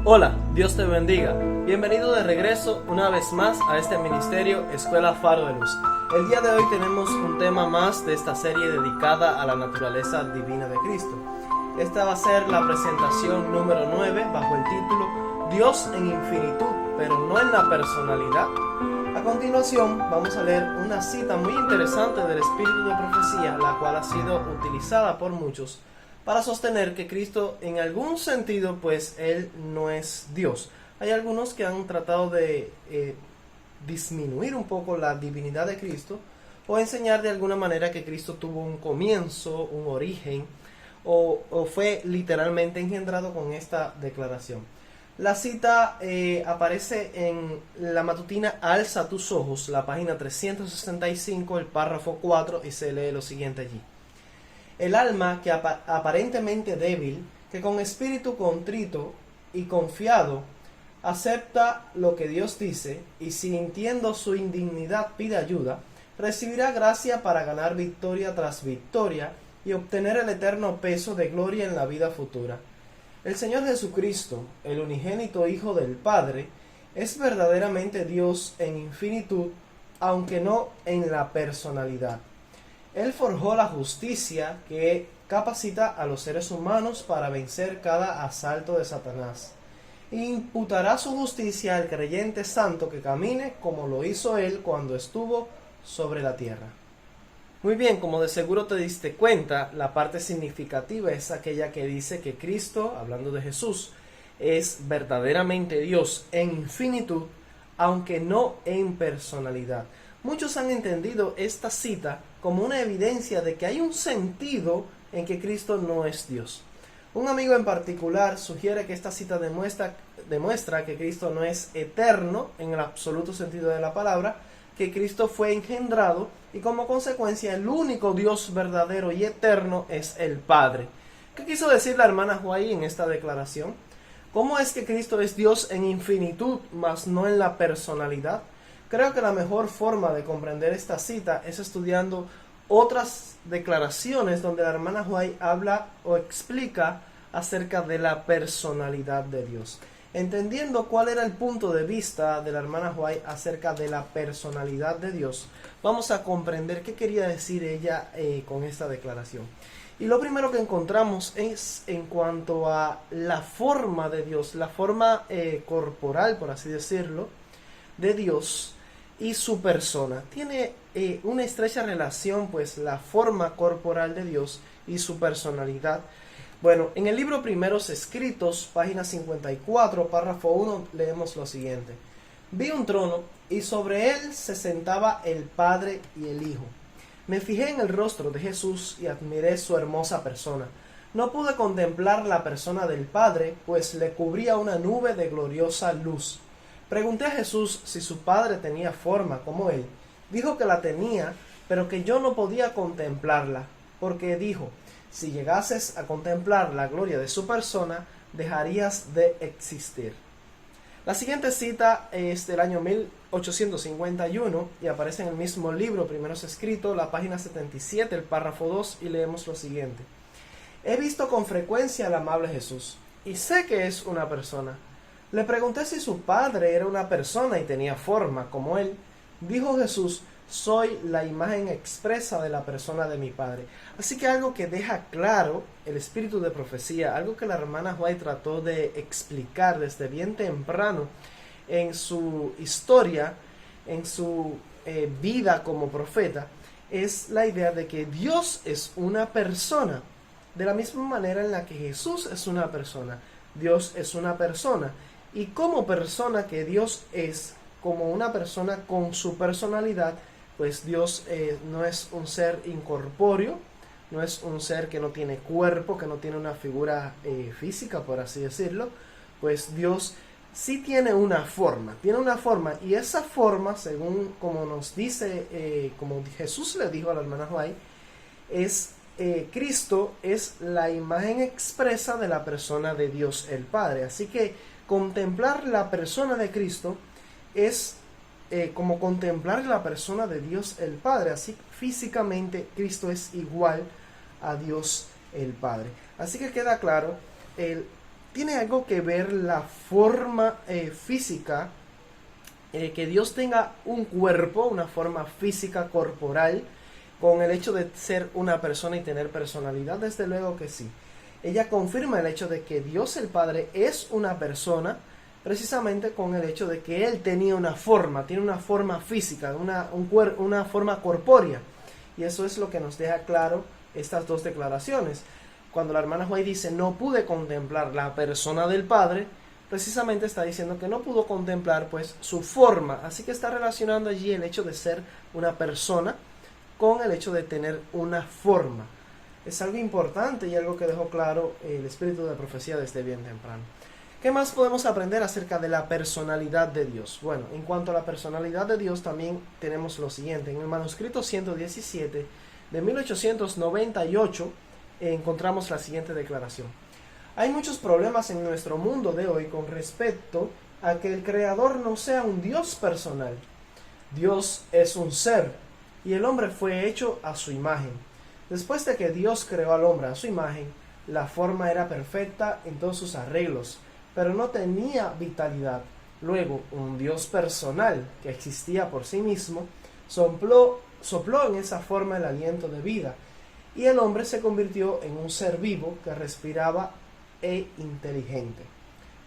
Hola, Dios te bendiga. Bienvenido de regreso una vez más a este ministerio Escuela Faro de Luz. El día de hoy tenemos un tema más de esta serie dedicada a la naturaleza divina de Cristo. Esta va a ser la presentación número 9 bajo el título Dios en infinitud, pero no en la personalidad. A continuación vamos a leer una cita muy interesante del Espíritu de Profecía, la cual ha sido utilizada por muchos para sostener que Cristo en algún sentido pues Él no es Dios. Hay algunos que han tratado de disminuir un poco la divinidad de Cristo o enseñar de alguna manera que Cristo tuvo un comienzo, un origen o fue literalmente engendrado con esta declaración. La cita aparece en la matutina Alza tus ojos, la página 365, el párrafo 4, y se lee lo siguiente allí. El alma que aparentemente débil, que con espíritu contrito y confiado acepta lo que Dios dice y sintiendo su indignidad pide ayuda, recibirá gracia para ganar victoria tras victoria y obtener el eterno peso de gloria en la vida futura. El Señor Jesucristo, el unigénito Hijo del Padre, es verdaderamente Dios en infinitud, aunque no en la personalidad. Él forjó la justicia que capacita a los seres humanos para vencer cada asalto de Satanás. E imputará su justicia al creyente santo que camine como lo hizo Él cuando estuvo sobre la tierra. Muy bien, como de seguro te diste cuenta, la parte significativa es aquella que dice que Cristo, hablando de Jesús, es verdaderamente Dios en infinitud, aunque no en personalidad. Muchos han entendido esta cita como una evidencia de que hay un sentido en que Cristo no es Dios. Un amigo en particular sugiere que esta cita demuestra que Cristo no es eterno en el absoluto sentido de la palabra, que Cristo fue engendrado y como consecuencia el único Dios verdadero y eterno es el Padre. ¿Qué quiso decir la hermana Huay en esta declaración? ¿Cómo es que Cristo es Dios en infinitud, mas no en la personalidad? Creo que la mejor forma de comprender esta cita es estudiando otras declaraciones donde la hermana Huay habla o explica acerca de la personalidad de Dios. Entendiendo cuál era el punto de vista de la hermana Huay acerca de la personalidad de Dios, vamos a comprender qué quería decir ella con esta declaración. Y lo primero que encontramos es en cuanto a la forma de Dios, la forma corporal, por así decirlo, de Dios y su persona. Tiene una estrecha relación, pues, la forma corporal de Dios y su personalidad. Bueno, en el libro Primeros Escritos, página 54, párrafo 1, leemos lo siguiente. Vi un trono y sobre él se sentaba el Padre y el Hijo. Me fijé en el rostro de Jesús y admiré su hermosa persona. No pude contemplar la persona del Padre, pues le cubría una nube de gloriosa luz. Pregunté a Jesús si su Padre tenía forma como él. Dijo que la tenía, pero que yo no podía contemplarla, porque dijo, si llegases a contemplar la gloria de su persona, dejarías de existir. La siguiente cita es del año 1851 y aparece en el mismo libro, Primeros Escritos, la página 77, el párrafo 2, y leemos lo siguiente. He visto con frecuencia al amable Jesús, y sé que es una persona. Le pregunté si su padre era una persona y tenía forma como él. Dijo Jesús, soy la imagen expresa de la persona de mi Padre. Así que algo que deja claro el espíritu de profecía, algo que la hermana White trató de explicar desde bien temprano en su historia, en su vida como profeta, es la idea de que Dios es una persona, de la misma manera en la que Jesús es una persona. Dios es una persona, y como persona que Dios es, como una persona con su personalidad, pues Dios no es un ser incorpóreo, no es un ser que no tiene cuerpo, que no tiene una figura física, por así decirlo. Pues Dios sí tiene una forma, y esa forma, según como nos dice, como Jesús le dijo a la hermana White, es Cristo es la imagen expresa de la persona de Dios el Padre. Así que contemplar la persona de Cristo es como contemplar la persona de Dios el Padre. Así físicamente Cristo es igual a Dios el Padre. Así que queda claro tiene algo que ver la forma física, que Dios tenga un cuerpo, una forma física corporal, con el hecho de ser una persona y tener personalidad? Desde luego que sí. Ella confirma el hecho de que Dios el Padre es una persona, precisamente con el hecho de que Él tenía una forma, tiene una forma física, una forma corpórea. Y eso es lo que nos deja claro estas dos declaraciones. Cuando la hermana White dice, no pude contemplar la persona del Padre, precisamente está diciendo que no pudo contemplar pues su forma. Así que está relacionando allí el hecho de ser una persona con el hecho de tener una forma. Es algo importante y algo que dejó claro el espíritu de profecía desde bien temprano. ¿Qué más podemos aprender acerca de la personalidad de Dios? Bueno, en cuanto a la personalidad de Dios también tenemos lo siguiente. En el manuscrito 117 de 1898 encontramos la siguiente declaración. Hay muchos problemas en nuestro mundo de hoy con respecto a que el Creador no sea un Dios personal. Dios es un ser y el hombre fue hecho a su imagen. Después de que Dios creó al hombre a su imagen, la forma era perfecta en todos sus arreglos, pero no tenía vitalidad. Luego, un Dios personal que existía por sí mismo sopló en esa forma el aliento de vida, y el hombre se convirtió en un ser vivo que respiraba e inteligente.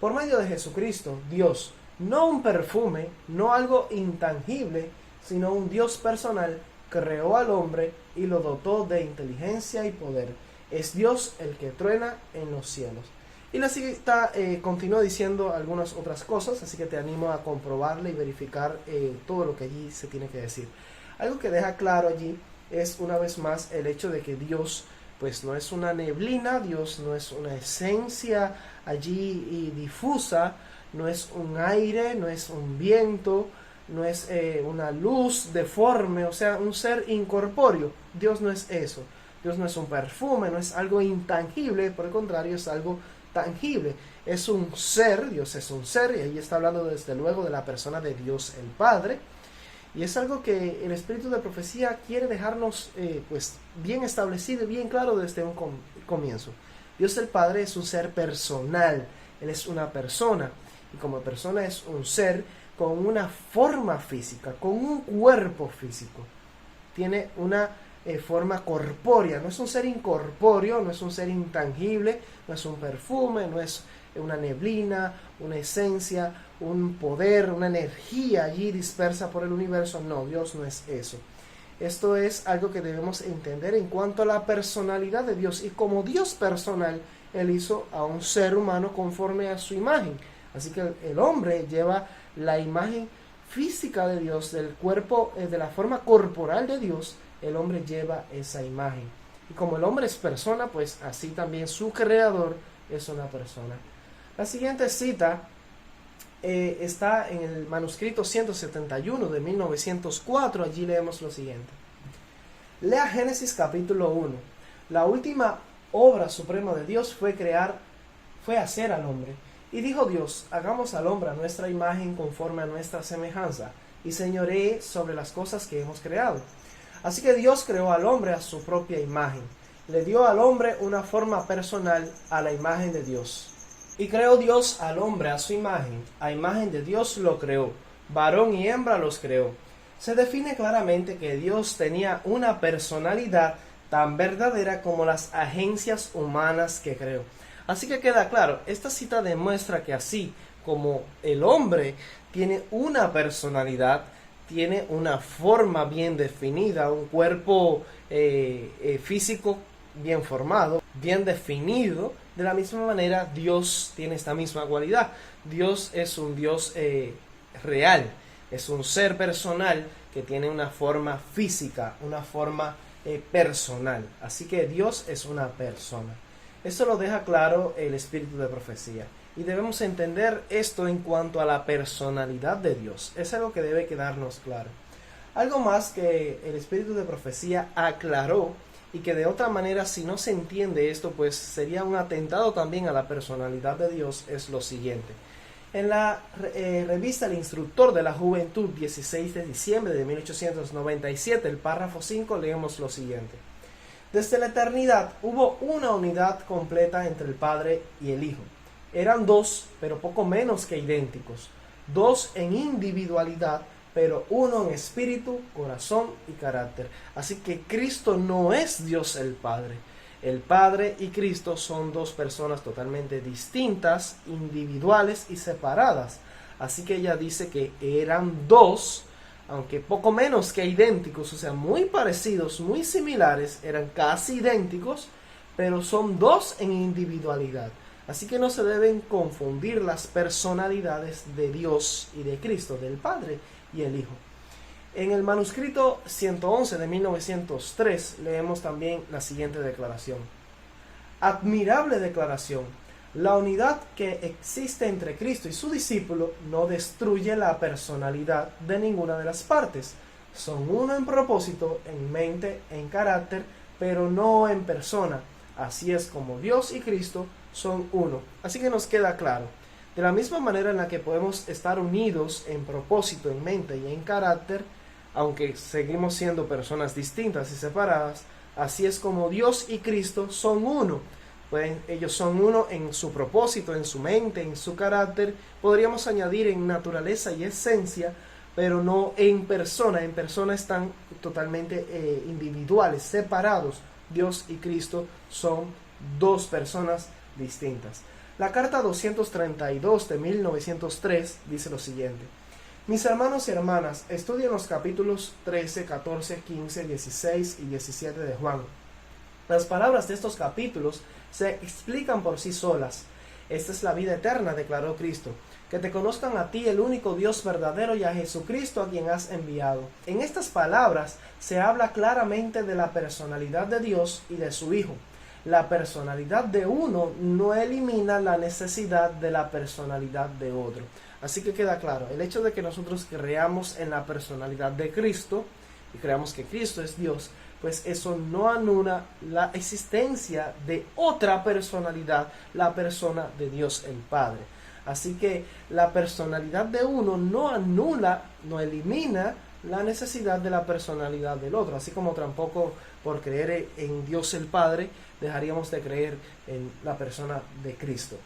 Por medio de Jesucristo, Dios, no un perfume, no algo intangible, sino un Dios personal, creó al hombre y lo dotó de inteligencia y poder. Es Dios el que truena en los cielos. Y la cita continúa diciendo algunas otras cosas, así que te animo a comprobarla y verificar todo lo que allí se tiene que decir. Algo que deja claro allí es una vez más el hecho de que Dios pues no es una neblina, Dios no es una esencia allí y difusa, no es un aire, no es un viento, no es una luz deforme, o sea, un ser incorpóreo. Dios no es eso. Dios no es un perfume, no es algo intangible, por el contrario, es algo tangible. Es un ser, Dios es un ser, y ahí está hablando desde luego de la persona de Dios el Padre. Y es algo que el espíritu de profecía quiere dejarnos pues bien establecido y bien claro desde un comienzo. Dios el Padre es un ser personal, Él es una persona, y como persona es un ser con una forma física, con un cuerpo físico. Tiene una forma corpórea, no es un ser incorpóreo, no es un ser intangible, no es un perfume, no es una neblina, una esencia, un poder, una energía allí dispersa por el universo. No, Dios no es eso. Esto es algo que debemos entender en cuanto a la personalidad de Dios. Y como Dios personal, Él hizo a un ser humano conforme a su imagen. Así que el hombre lleva la imagen física de Dios, del cuerpo, de la forma corporal de Dios. El hombre lleva esa imagen. Y como el hombre es persona, pues así también su creador es una persona. La siguiente cita está en el manuscrito 171 de 1904. Allí leemos lo siguiente. Lea Génesis capítulo 1. La última obra suprema de Dios fue hacer al hombre. Y dijo Dios, hagamos al hombre a nuestra imagen conforme a nuestra semejanza, y señoree sobre las cosas que hemos creado. Así que Dios creó al hombre a su propia imagen. Le dio al hombre una forma personal a la imagen de Dios. Y creó Dios al hombre a su imagen de Dios lo creó, varón y hembra los creó. Se define claramente que Dios tenía una personalidad tan verdadera como las agencias humanas que creó. Así que queda claro, esta cita demuestra que así como el hombre tiene una personalidad, tiene una forma bien definida, un cuerpo físico bien formado, bien definido, de la misma manera Dios tiene esta misma cualidad. Dios es un Dios real, es un ser personal que tiene una forma física, una forma personal. Así que Dios es una persona. Esto lo deja claro el espíritu de profecía. Y debemos entender esto en cuanto a la personalidad de Dios. Es algo que debe quedarnos claro. Algo más que el espíritu de profecía aclaró y que de otra manera, si no se entiende esto, pues sería un atentado también a la personalidad de Dios, es lo siguiente. En la revista El Instructor de la Juventud, 16 de diciembre de 1897, el párrafo 5, leemos lo siguiente. Desde la eternidad hubo una unidad completa entre el Padre y el Hijo. Eran dos, pero poco menos que idénticos. Dos en individualidad, pero uno en espíritu, corazón y carácter. Así que Cristo no es Dios el Padre. El Padre y Cristo son dos personas totalmente distintas, individuales y separadas. Así que ella dice que eran dos, aunque poco menos que idénticos, o sea, muy parecidos, muy similares, eran casi idénticos, pero son dos en individualidad. Así que no se deben confundir las personalidades de Dios y de Cristo, del Padre y el Hijo. En el manuscrito 111 de 1903 leemos también la siguiente declaración. Admirable declaración. La unidad que existe entre Cristo y su discípulo no destruye la personalidad de ninguna de las partes. Son uno en propósito, en mente, en carácter, pero no en persona. Así es como Dios y Cristo son uno. Así que nos queda claro. De la misma manera en la que podemos estar unidos en propósito, en mente y en carácter, aunque seguimos siendo personas distintas y separadas, así es como Dios y Cristo son uno. Pues ellos son uno en su propósito, en su mente, en su carácter. Podríamos añadir en naturaleza y esencia, pero no en persona. En persona están totalmente individuales, separados. Dios y Cristo son dos personas distintas. La carta 232 de 1903 dice lo siguiente. Mis hermanos y hermanas, estudien los capítulos 13, 14, 15, 16 y 17 de Juan. Las palabras de estos capítulos se explican por sí solas. Esta es la vida eterna, declaró Cristo, que te conozcan a ti, el único Dios verdadero, y a Jesucristo a quien has enviado. En estas palabras se habla claramente de la personalidad de Dios y de su Hijo. La personalidad de uno no elimina la necesidad de la personalidad de otro. Así que queda claro, el hecho de que nosotros creamos en la personalidad de Cristo y creamos que Cristo es Dios, pues eso no anula la existencia de otra personalidad, la persona de Dios el Padre. Así que la personalidad de uno no anula, no elimina la necesidad de la personalidad del otro, así como tampoco por creer en Dios el Padre dejaríamos de creer en la persona de Cristo.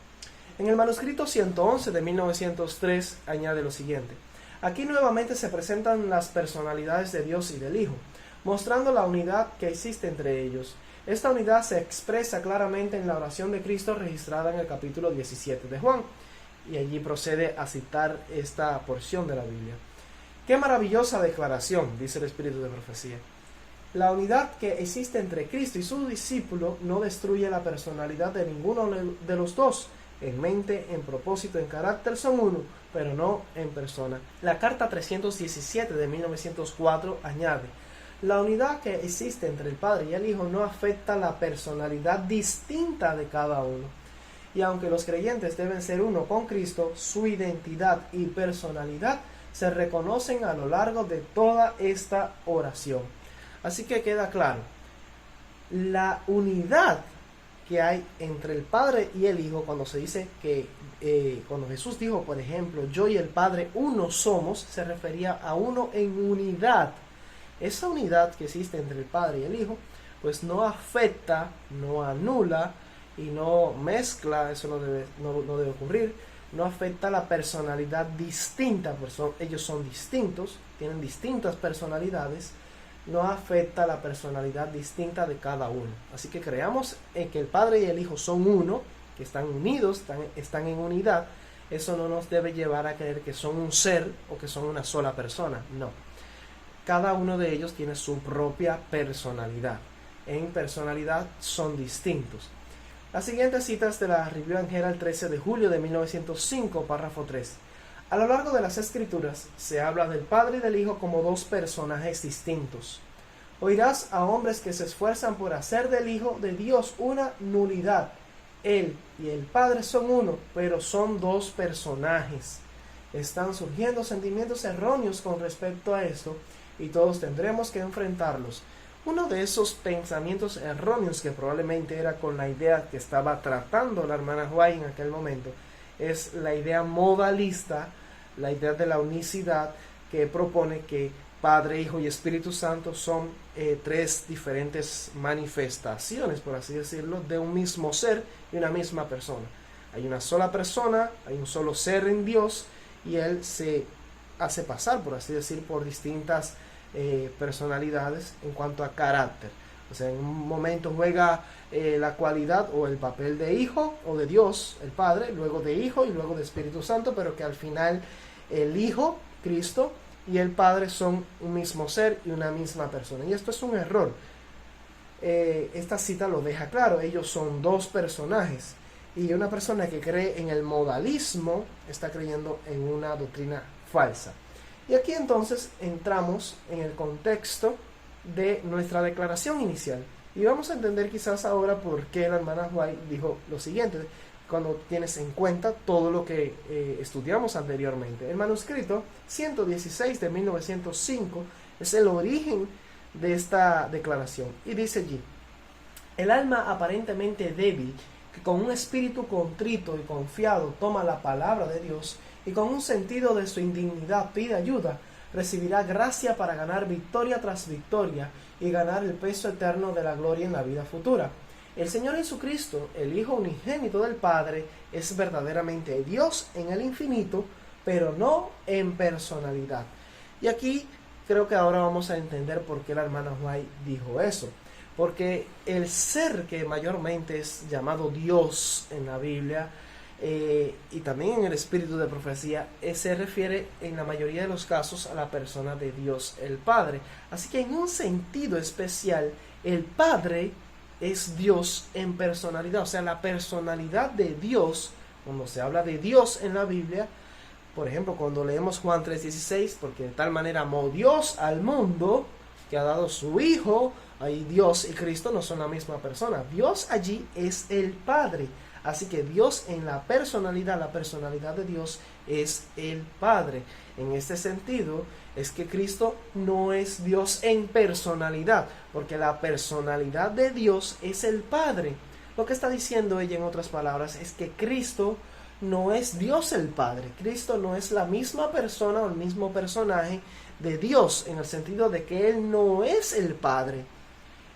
En el manuscrito 111 de 1903 añade lo siguiente. Aquí nuevamente se presentan las personalidades de Dios y del Hijo, mostrando la unidad que existe entre ellos. Esta unidad se expresa claramente en la oración de Cristo registrada en el capítulo 17 de Juan, y allí procede a citar esta porción de la Biblia. ¡Qué maravillosa declaración!, dice el Espíritu de Profecía. La unidad que existe entre Cristo y su discípulo no destruye la personalidad de ninguno de los dos. En mente, en propósito, en carácter son uno, pero no en persona. La carta 317 de 1904 añade, la unidad que existe entre el Padre y el Hijo no afecta la personalidad distinta de cada uno. Y aunque los creyentes deben ser uno con Cristo, su identidad y personalidad se reconocen a lo largo de toda esta oración. Así que queda claro, la unidad que hay entre el Padre y el Hijo, cuando se dice que, cuando Jesús dijo, por ejemplo, yo y el Padre uno somos, se refería a uno en unidad. Esa unidad que existe entre el Padre y el Hijo, pues no afecta, no anula y no mezcla, eso no debe ocurrir, no afecta la personalidad distinta, pues ellos son distintos, tienen distintas personalidades, no afecta la personalidad distinta de cada uno. Así que creamos en que el Padre y el Hijo son uno, que están unidos, están en unidad. Eso no nos debe llevar a creer que son un ser o que son una sola persona, no. Cada uno de ellos tiene su propia personalidad. En personalidad son distintos. Las siguientes citas de la Review and Herald 13 de julio de 1905, párrafo 3. A lo largo de las Escrituras se habla del Padre y del Hijo como dos personajes distintos. Oirás a hombres que se esfuerzan por hacer del Hijo de Dios una nulidad. Él y el Padre son uno, pero son dos personajes. Están surgiendo sentimientos erróneos con respecto a esto y todos tendremos que enfrentarlos. Uno de esos pensamientos erróneos, que probablemente era con la idea que estaba tratando la hermana White en aquel momento, es la idea modalista, la idea de la unicidad, que propone que Padre, Hijo y Espíritu Santo son tres diferentes manifestaciones, por así decirlo, de un mismo ser y una misma persona. Hay una sola persona, hay un solo ser en Dios, y Él se hace pasar, por así decir, por distintas personalidades en cuanto a carácter. O sea, en un momento juega la cualidad o el papel de hijo o de Dios, el Padre, luego de hijo y luego de Espíritu Santo, pero que al final el Hijo, Cristo, y el Padre son un mismo ser y una misma persona. Y esto es un error. Esta cita lo deja claro, ellos son dos personajes. Y una persona que cree en el modalismo está creyendo en una doctrina falsa. Y aquí entonces entramos en el contexto de nuestra declaración inicial. Y vamos a entender quizás ahora por qué la hermana White dijo lo siguiente, cuando tienes en cuenta todo lo que estudiamos anteriormente. El manuscrito 116 de 1905 es el origen de esta declaración. Y dice allí: el alma aparentemente débil, que con un espíritu contrito y confiado toma la palabra de Dios y con un sentido de su indignidad pide ayuda, recibirá gracia para ganar victoria tras victoria y ganar el peso eterno de la gloria en la vida futura. El Señor Jesucristo, el Hijo unigénito del Padre, es verdaderamente Dios en el infinito, pero no en personalidad. Y aquí creo que ahora vamos a entender por qué la hermana White dijo eso. Porque el ser que mayormente es llamado Dios en la Biblia, y también en el espíritu de profecía, se refiere en la mayoría de los casos a la persona de Dios el Padre. Así que en un sentido especial, el Padre es Dios en personalidad. O sea, la personalidad de Dios, cuando se habla de Dios en la Biblia, por ejemplo, cuando leemos Juan 3:16, porque de tal manera amó Dios al mundo, que ha dado su Hijo. Ahí Dios y Cristo no son la misma persona. Dios allí es el Padre. Así que Dios en la personalidad de Dios es el Padre. En este sentido es que Cristo no es Dios en personalidad, porque la personalidad de Dios es el Padre. Lo que está diciendo ella en otras palabras es que Cristo no es Dios el Padre. Cristo no es la misma persona o el mismo personaje de Dios, en el sentido de que Él no es el Padre.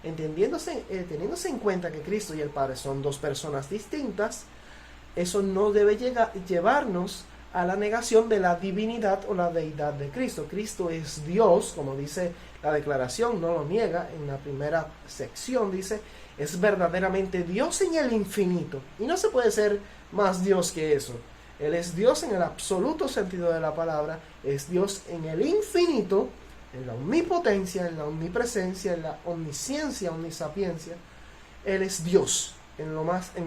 Teniéndose en cuenta que Cristo y el Padre son dos personas distintas, eso no debe llevarnos a la negación de la divinidad o la deidad de Cristo. Cristo es Dios, como dice la declaración, no lo niega, en la primera sección dice, es verdaderamente Dios en el infinito. Y no se puede ser más Dios que eso. Él es Dios en el absoluto sentido de la palabra, es Dios en el infinito, en la omnipotencia, en la omnipresencia, en la omnisciencia, omnisapiencia. Él es Dios en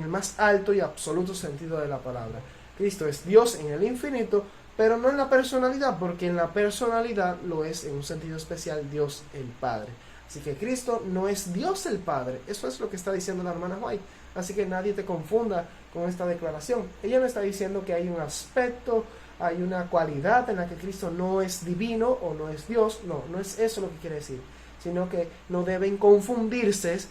el más alto y absoluto sentido de la palabra. Cristo es Dios en el infinito, pero no en la personalidad, porque en la personalidad lo es en un sentido especial Dios el Padre. Así que Cristo no es Dios el Padre. Eso es lo que está diciendo la hermana White. Así que nadie te confunda con esta declaración. Ella no está diciendo que hay un aspecto, hay una cualidad en la que Cristo no es divino o no es Dios. No es eso lo que quiere decir, sino que no deben confundirse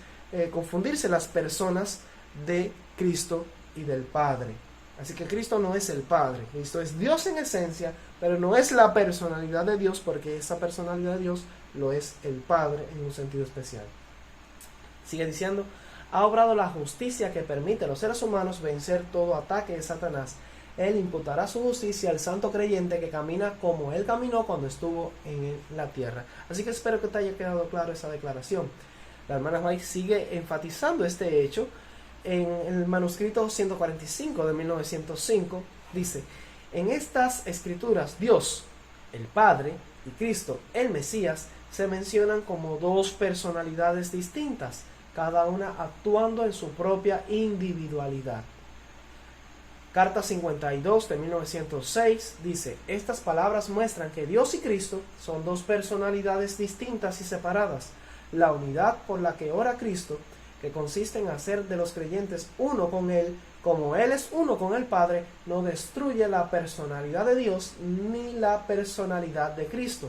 las personas de Cristo y del Padre. Así que Cristo no es el Padre. Cristo es Dios en esencia, pero no es la personalidad de Dios, porque esa personalidad de Dios lo es el Padre en un sentido especial. Sigue diciendo: ha obrado la justicia que permite a los seres humanos vencer todo ataque de Satanás. Él imputará su justicia al santo creyente que camina como Él caminó cuando estuvo en la tierra. Así que espero que te haya quedado claro esa declaración. La hermana White sigue enfatizando este hecho. En el manuscrito 145 de 1905 dice: en estas escrituras Dios, el Padre, y Cristo, el Mesías, se mencionan como dos personalidades distintas, cada una actuando en su propia individualidad. Carta 52 de 1906 dice: estas palabras muestran que Dios y Cristo son dos personalidades distintas y separadas. La unidad por la que ora Cristo, que consiste en hacer de los creyentes uno con Él, como Él es uno con el Padre, no destruye la personalidad de Dios ni la personalidad de Cristo.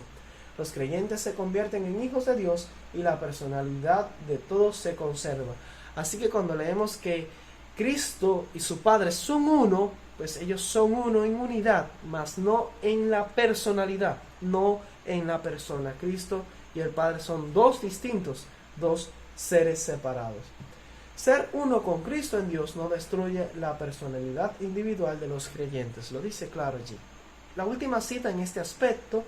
Los creyentes se convierten en hijos de Dios y la personalidad de todos se conserva. Así que cuando leemos que Cristo y su Padre son uno, pues ellos son uno en unidad, mas no en la personalidad, no en la persona. Cristo y el Padre son dos distintos, dos seres separados. Ser uno con Cristo en Dios no destruye la personalidad individual de los creyentes, lo dice claro allí. La última cita en este aspecto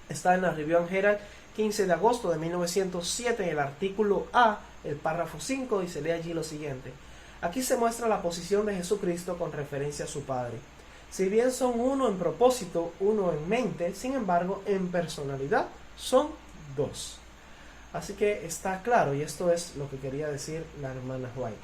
está en la Review and Herald 15 de agosto de 1907, en el artículo A, el párrafo 5, y se lee allí lo siguiente. Aquí se muestra la posición de Jesucristo con referencia a su Padre. Si bien son uno en propósito, uno en mente, sin embargo, en personalidad son dos. Así que está claro, y esto es lo que quería decir la hermana White.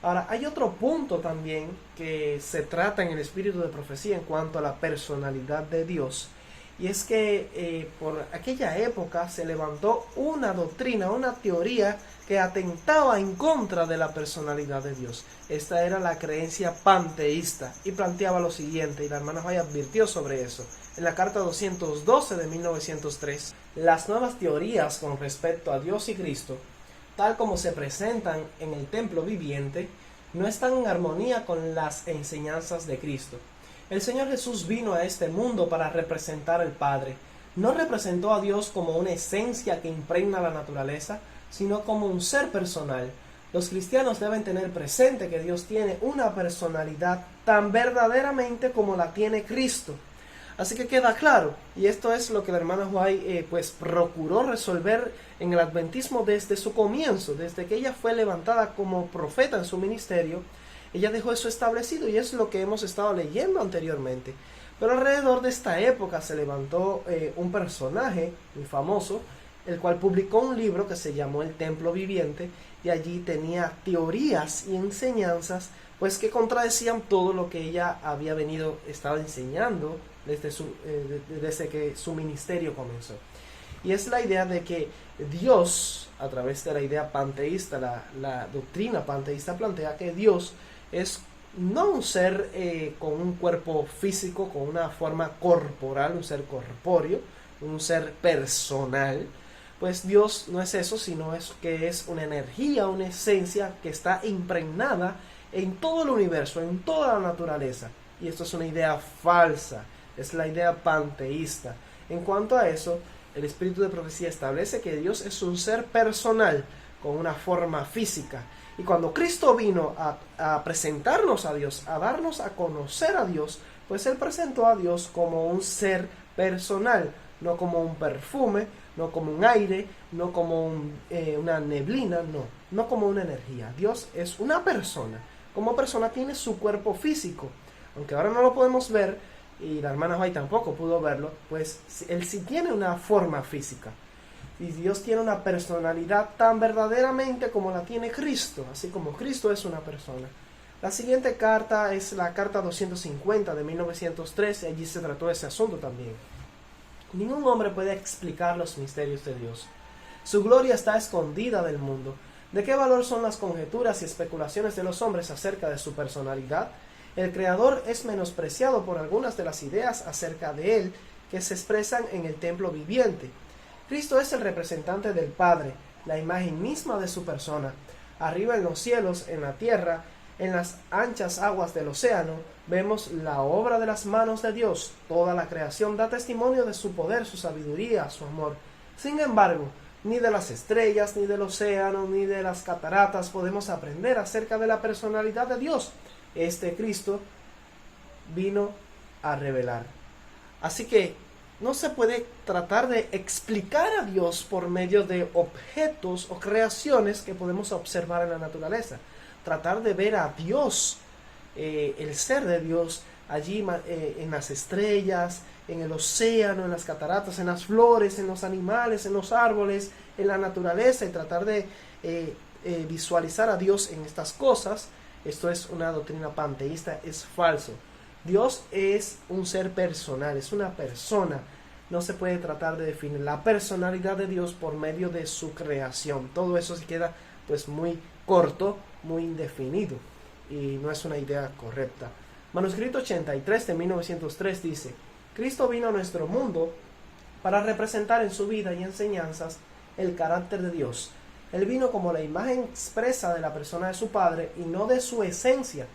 Ahora, hay otro punto también que se trata en el espíritu de profecía en cuanto a la personalidad de Dios, y es que por aquella época se levantó una doctrina, una teoría que atentaba en contra de la personalidad de Dios. Esta era la creencia panteísta y planteaba lo siguiente, y la hermana White advirtió sobre eso. En la carta 212 de 1903, las nuevas teorías con respecto a Dios y Cristo, tal como se presentan en el templo viviente, no están en armonía con las enseñanzas de Cristo. El Señor Jesús vino a este mundo para representar al Padre. No representó a Dios como una esencia que impregna la naturaleza, sino como un ser personal. Los cristianos deben tener presente que Dios tiene una personalidad tan verdaderamente como la tiene Cristo. Así que queda claro, y esto es lo que la hermana White procuró resolver en el adventismo desde su comienzo, desde que ella fue levantada como profeta en su ministerio. Ella dejó eso establecido, y es lo que hemos estado leyendo anteriormente. Pero alrededor de esta época se levantó un personaje muy famoso, el cual publicó un libro que se llamó El Templo Viviente, y allí tenía teorías y enseñanzas pues que contradecían todo lo que ella había estado enseñando desde que su ministerio comenzó. Y es la idea de que Dios, a través de la idea panteísta, la doctrina panteísta plantea que Dios es no un ser con un cuerpo físico, con una forma corporal, un ser corpóreo, un ser personal. Pues Dios no es eso, sino que es una energía, una esencia que está impregnada en todo el universo, en toda la naturaleza. Y esto es una idea falsa, es la idea panteísta. En cuanto a eso, el espíritu de profecía establece que Dios es un ser personal, con una forma física. Y cuando Cristo vino a presentarnos a Dios, a darnos a conocer a Dios, pues Él presentó a Dios como un ser personal, no como un perfume, no como un aire, no como una neblina, no como una energía. Dios es una persona. Como persona tiene su cuerpo físico, aunque ahora no lo podemos ver, y la hermana White tampoco pudo verlo, pues Él sí tiene una forma física. Y Dios tiene una personalidad tan verdaderamente como la tiene Cristo, así como Cristo es una persona. La siguiente carta es la carta 250 de 1913, allí se trató ese asunto también. Ningún hombre puede explicar los misterios de Dios. Su gloria está escondida del mundo. ¿De qué valor son las conjeturas y especulaciones de los hombres acerca de su personalidad? El Creador es menospreciado por algunas de las ideas acerca de Él que se expresan en el templo viviente. Cristo es el representante del Padre, la imagen misma de su persona. Arriba en los cielos, en la tierra, en las anchas aguas del océano, vemos la obra de las manos de Dios. Toda la creación da testimonio de su poder, su sabiduría, su amor. Sin embargo, ni de las estrellas, ni del océano, ni de las cataratas podemos aprender acerca de la personalidad de Dios. Este Cristo vino a revelar. Así que no se puede tratar de explicar a Dios por medio de objetos o creaciones que podemos observar en la naturaleza. Tratar de ver a Dios, el ser de Dios, allí en las estrellas, en el océano, en las cataratas, en las flores, en los animales, en los árboles, en la naturaleza, y tratar de visualizar a Dios en estas cosas. Esto es una doctrina panteísta, es falso. Dios es un ser personal, es una persona. No se puede tratar de definir la personalidad de Dios por medio de su creación. Todo eso se queda pues muy corto, muy indefinido, y no es una idea correcta. Manuscrito 83 de 1903 dice: Cristo vino a nuestro mundo para representar en su vida y enseñanzas el carácter de Dios. Él vino como la imagen expresa de la persona de su Padre y no de su esencia.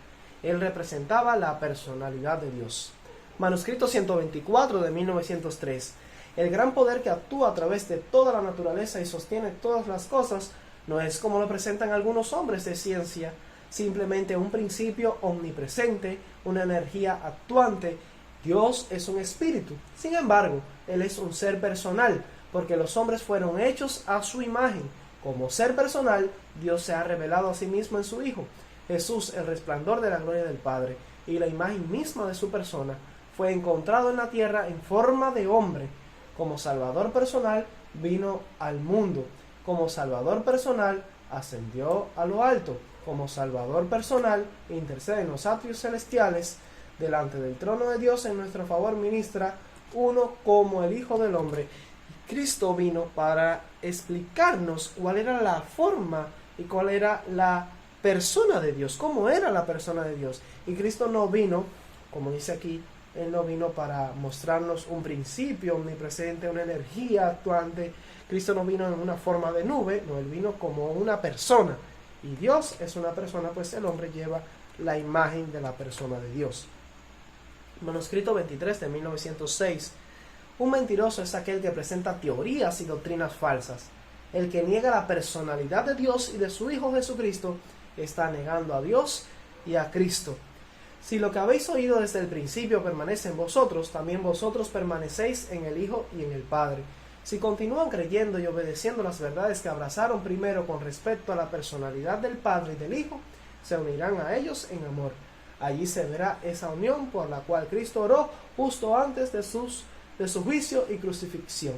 Él representaba la personalidad de Dios. Manuscrito 124 de 1903. El gran poder que actúa a través de toda la naturaleza y sostiene todas las cosas No es como lo presentan algunos hombres de ciencia, simplemente un principio omnipresente, una energía actuante. Dios es un espíritu. Sin embargo, Él es un ser personal, porque los hombres fueron hechos a su imagen. Como ser personal, Dios se ha revelado a sí mismo en su Hijo. Jesús, el resplandor de la gloria del Padre y la imagen misma de su persona, fue encontrado en la tierra en forma de hombre. Como Salvador personal, vino al mundo. Como Salvador personal, ascendió a lo alto. Como Salvador personal, intercede en los atrios celestiales, delante del trono de Dios en nuestro favor ministra uno como el Hijo del Hombre. Cristo vino para explicarnos cuál era la forma y cuál era la persona de Dios, cómo era la persona de Dios. Y Cristo no vino, como dice aquí, Él no vino para mostrarnos un principio omnipresente, una energía actuante. Cristo no vino en una forma de nube, no, Él vino como una persona. Y Dios es una persona, pues el hombre lleva la imagen de la persona de Dios. Manuscrito 23 de 1906. Un mentiroso es aquel que presenta teorías y doctrinas falsas. El que niega la personalidad de Dios y de su Hijo Jesucristo está negando a Dios y a Cristo. Si lo que habéis oído desde el principio permanece en vosotros, también vosotros permanecéis en el Hijo y en el Padre. Si continúan creyendo y obedeciendo las verdades que abrazaron primero con respecto a la personalidad del Padre y del Hijo, se unirán a ellos en amor. Allí se verá esa unión por la cual Cristo oró justo antes de su juicio y crucifixión.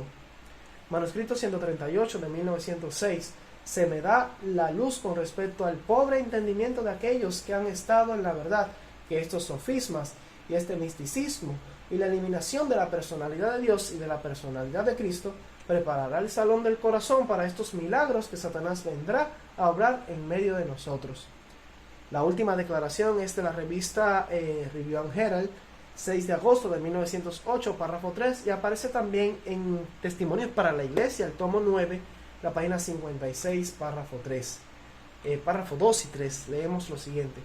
Manuscrito 138 de 1906. Se me da la luz con respecto al pobre entendimiento de aquellos que han estado en la verdad, que estos sofismas y este misticismo y la eliminación de la personalidad de Dios y de la personalidad de Cristo preparará el salón del corazón para estos milagros que Satanás vendrá a obrar en medio de nosotros. La última declaración es de la revista Review and Herald, 6 de agosto de 1908, párrafo 3, y aparece también en Testimonios para la Iglesia, el tomo 9, la página 56, párrafo 3. Párrafo 2 y 3, leemos lo siguiente.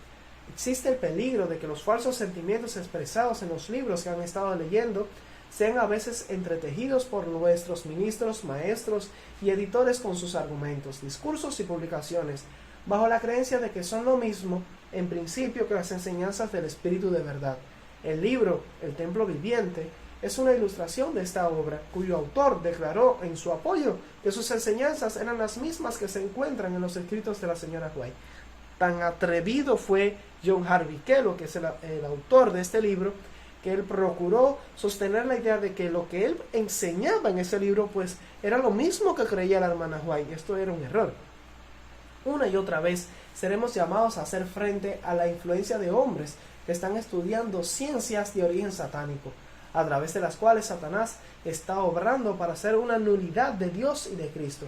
Existe el peligro de que los falsos sentimientos expresados en los libros que han estado leyendo sean a veces entretejidos por nuestros ministros, maestros y editores con sus argumentos, discursos y publicaciones, bajo la creencia de que son lo mismo en principio que las enseñanzas del Espíritu de verdad. El libro, El Templo Viviente, es una ilustración de esta obra, cuyo autor declaró en su apoyo que sus enseñanzas eran las mismas que se encuentran en los escritos de la señora White. Tan atrevido fue John Harvey Kellogg, que es el autor de este libro, que él procuró sostener la idea de que lo que él enseñaba en ese libro pues era lo mismo que creía la hermana White. Esto era un error. Una y otra vez seremos llamados a hacer frente a la influencia de hombres que están estudiando ciencias de origen satánico, a través de las cuales Satanás está obrando para hacer una nulidad de Dios y de Cristo.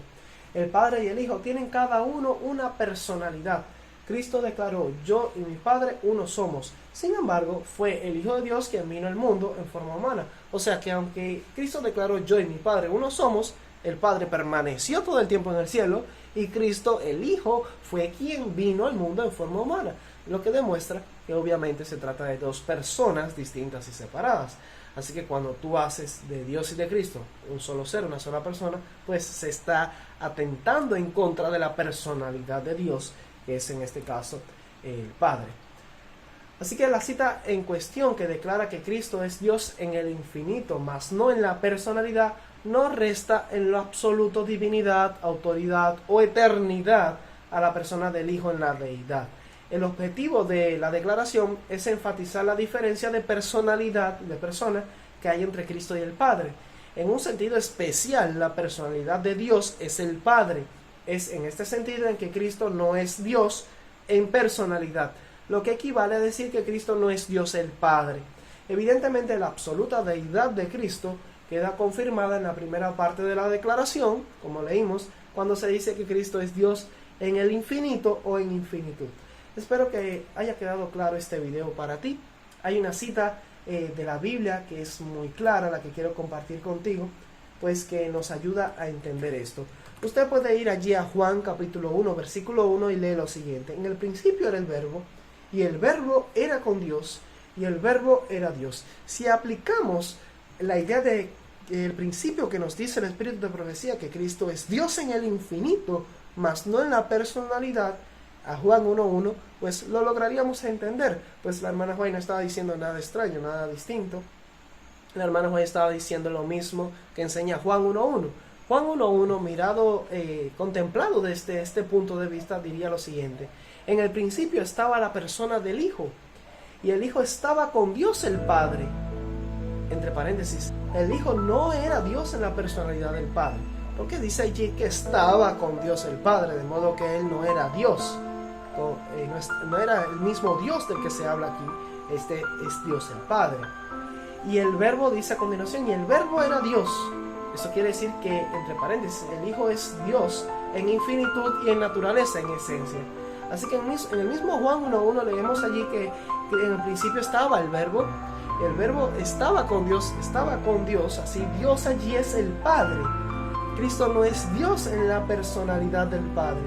El Padre y el Hijo tienen cada uno una personalidad. Cristo declaró: yo y mi Padre uno somos. Sin embargo, fue el Hijo de Dios quien vino al mundo en forma humana. O sea que aunque Cristo declaró: yo y mi Padre uno somos, el Padre permaneció todo el tiempo en el cielo y Cristo, el Hijo, fue quien vino al mundo en forma humana. Lo que demuestra que obviamente se trata de dos personas distintas y separadas. Así que cuando tú haces de Dios y de Cristo un solo ser, una sola persona, pues se está atentando en contra de la personalidad de Dios, que es en este caso el Padre. Así que la cita en cuestión, que declara que Cristo es Dios en el infinito, mas no en la personalidad, no resta en lo absoluto divinidad, autoridad o eternidad a la persona del Hijo en la deidad. El objetivo de la declaración es enfatizar la diferencia de personalidad, de persona, que hay entre Cristo y el Padre. En un sentido especial, la personalidad de Dios es el Padre. Es en este sentido en que Cristo no es Dios en personalidad, lo que equivale a decir que Cristo no es Dios el Padre. Evidentemente, la absoluta deidad de Cristo queda confirmada en la primera parte de la declaración, como leímos, cuando se dice que Cristo es Dios en el infinito o en infinitud. Espero que haya quedado claro este video para ti. Hay una cita de la Biblia que es muy clara, la que quiero compartir contigo, pues que nos ayuda a entender esto. Usted puede ir allí a Juan capítulo 1, versículo 1 y lee lo siguiente. En el principio era el verbo, y el verbo era con Dios, y el verbo era Dios. Si aplicamos la idea de el principio que nos dice el Espíritu de profecía, que Cristo es Dios en el infinito, mas no en la personalidad, a Juan 1:1, pues lo lograríamos entender. Pues la hermana Juan no estaba diciendo nada extraño, nada distinto. La hermana Juan estaba diciendo lo mismo que enseña Juan 1:1. Juan 1:1, mirado, contemplado desde este punto de vista, diría lo siguiente: en el principio estaba la persona del Hijo, y el Hijo estaba con Dios el Padre. Entre paréntesis, el Hijo no era Dios en la personalidad del Padre, porque dice allí que estaba con Dios el Padre, de modo que Él no era Dios, no era el mismo Dios del que se habla aquí. Este es Dios el Padre. Y el verbo dice a continuación, y el verbo era Dios. Eso quiere decir que, entre paréntesis, el Hijo es Dios en infinitud y en naturaleza, en esencia. Así que en el mismo Juan 1:1 leemos allí que en el principio estaba el verbo estaba con Dios, así Dios allí es el Padre. Cristo no es Dios en la personalidad del Padre.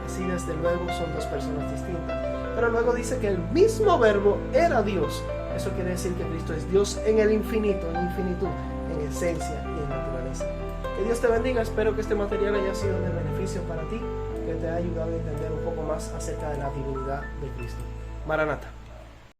Así desde luego son dos personas distintas. Pero luego dice que el mismo verbo era Dios. Eso quiere decir que Cristo es Dios en el infinito, en infinitud, en esencia y en naturaleza. Que Dios te bendiga. Espero que este material haya sido de beneficio para ti, que te haya ayudado a entender un poco más acerca de la divinidad de Cristo. Maranata.